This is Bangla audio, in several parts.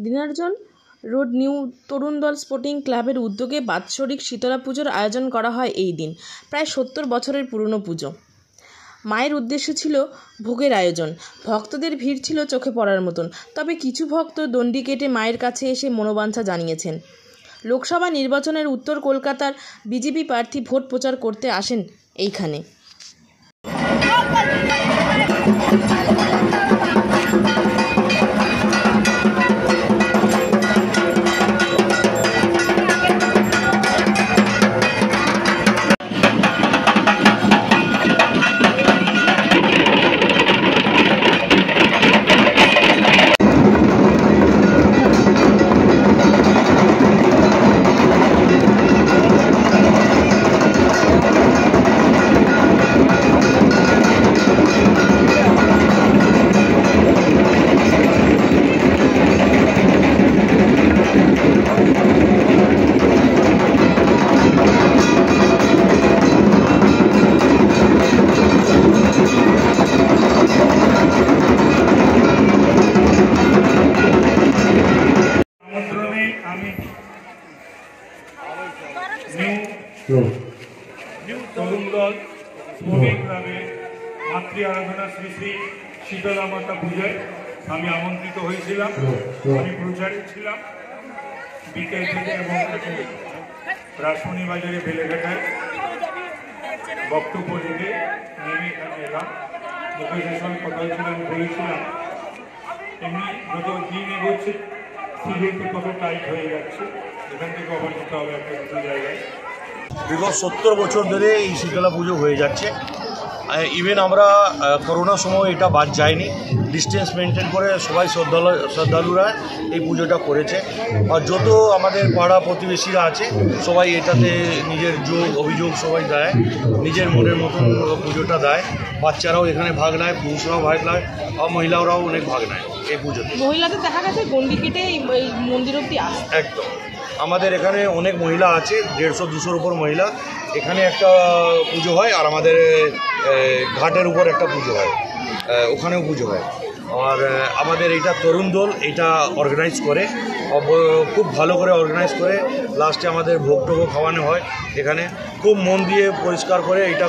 দিনারজন রোড নিউ তরুণ দল স্পোর্টিং ক্লাবের উদ্যোগে বাৎসরিক শীতলা পুজোর আয়োজন করা হয় এই দিন। প্রায় 70 বছরের পুরনো পুজো। মায়ের উদ্দেশ্য ছিল ভোগের আয়োজন। ভক্তদের ভিড় ছিল চোখে পড়ার মতন। তবে কিছু ভক্ত দণ্ডি কেটে মায়ের কাছে এসে মনোবাঞ্ছা জানিয়েছেন। লোকসভা নির্বাচনের উত্তর কলকাতার বিজেপি প্রার্থী ভোট প্রচার করতে আসেন এইখানে। তরুণ দল স্পোর্টিং ক্লাবে মাতৃ আরাধনা শ্রী শ্রী শীতলা মাতা পূজায় আমি আমন্ত্রিত হয়েছিলাম। আমি প্রচারে ছিলাম বিকেল থেকে এবং রাসমণি বাজারে বেলেঘাটায় বক্তব্য দিতে নেমে এখানে এলাম। মুখেশের সঙ্গে কথা হয়েছিল, আমি বলেছিলাম এমনি যত দিন এগোচ্ছে সিরিয়ালটি কত টাইট হয়ে যাচ্ছে, এখান থেকে আবার যেতে হবে একটা দুটো জায়গায়। বিগত 70 বছর ধরে এই শীতলা পুজো হয়ে যাচ্ছে। ইভেন আমরা করোনার সময় এটা বাদ যায়নি, ডিস্টেন্স মেনটেন করে সবাই শ্রদ্ধালুরা এই পুজোটা করেছে। আর যত আমাদের পাড়া প্রতিবেশীরা আছে সবাই এটাতে নিজের অভিযোগ সবাই দেয়, নিজের মনের মতন পুজোটা দেয়। বাচ্চারাও এখানে ভাগ নেয়, পুরুষরাও ভাগ নেয়, আর মহিলারাও অনেক ভাগ নেয় এই পুজোতে। মহিলাদের দেখা গেছে গন্ডি কেটে এই মন্দির অব্দি আসে। একদম আমাদের এখানে অনেক মহিলা আছে, 150-200-র উপর মহিলা। এখানে একটা পুজো হয় আর আমাদের ঘাটের উপর একটা পুজো হয়, ওখানেও পুজো হয়। আর আমাদের এইটা তরুণ দল এইটা অর্গানাইজ করে, খুব ভালো করে অর্গানাইজ করে। লাস্টে আমাদের ভোগ টোগও খাওয়ানো হয়। এখানে খুব মন দিয়ে পরিষ্কার করে এইটা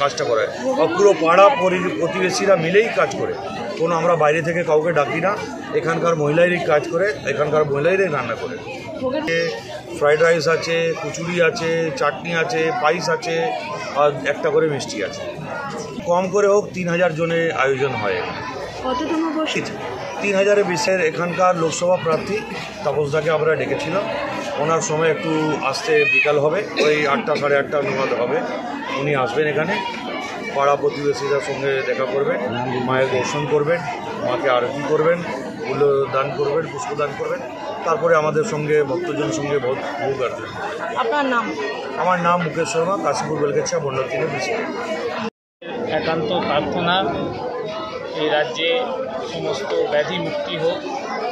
কাজটা করে। আর পুরো পাড়া প্রতিবেশীরা মিলেই কাজ করে, কোনো আমরা বাইরে থেকে কাউকে ডাকি না। এখানকার মহিলারই কাজ করে, এখানকার মহিলারই রান্না করে। ফ্রাইড রাইস আছে, কচুরি আছে, চাটনি আছে, পায়েস আছে, আর একটা করে মিষ্টি আছে। কম করে হোক 3000 জনের আয়োজন হয়। কততম বর্ষ? 3000-এর বেশি। এখানকার লোকসভা প্রার্থী তাপসদাকে আমরা ডেকেছিলাম। ওনার সময় একটু আসতে বিকাল হবে, ওই 8টা 8:30 নাগাদ হবে। উনি আসবেন এখানে, পাড়া প্রতিবেশীদের সঙ্গে দেখা করবেন, মায়ের দর্শন করবেন, মাকে আরতি করবেন, ফুল দান করবেন, পুষ্প দান করবেন। তারপরে আমাদের সঙ্গে ভক্তজনের সঙ্গে ভোগ আসবেন। আপনার নাম? আমার নাম মুকেশ শর্মা, কাশীপুর বেলগাছিয়া মণ্ডল 3 বিশিষ্ট। একান্ত প্রার্থনা এই রাজ্যে সমস্ত ব্যাধি মুক্তি হোক,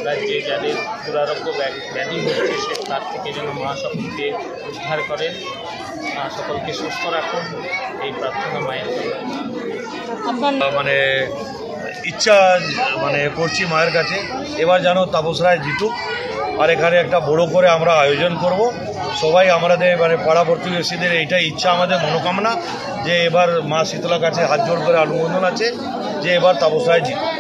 রাজ্যে যাদের দুরারোগ্য ব্যাধি হচ্ছে সে তার থেকে যেন মা সকলকে উদ্ধার করেন, মা সকলকে সুস্থ রাখুন, এই প্রার্থনা মায়ের মানে ইচ্ছা করছি মায়ের কাছে এবার যেন তাপস রায় জিতুক। আর এখানে একটা বড় করে আমরা আয়োজন করব। সবাই আমাদের পাড়া প্রতিবেশীদের এইটাই ইচ্ছা, আমাদের মনোকামনা যে এবার মা শীতলার কাছে হাত জোড় করে অনুমোদন আছে যে এবার তাপস রায় জিতুক।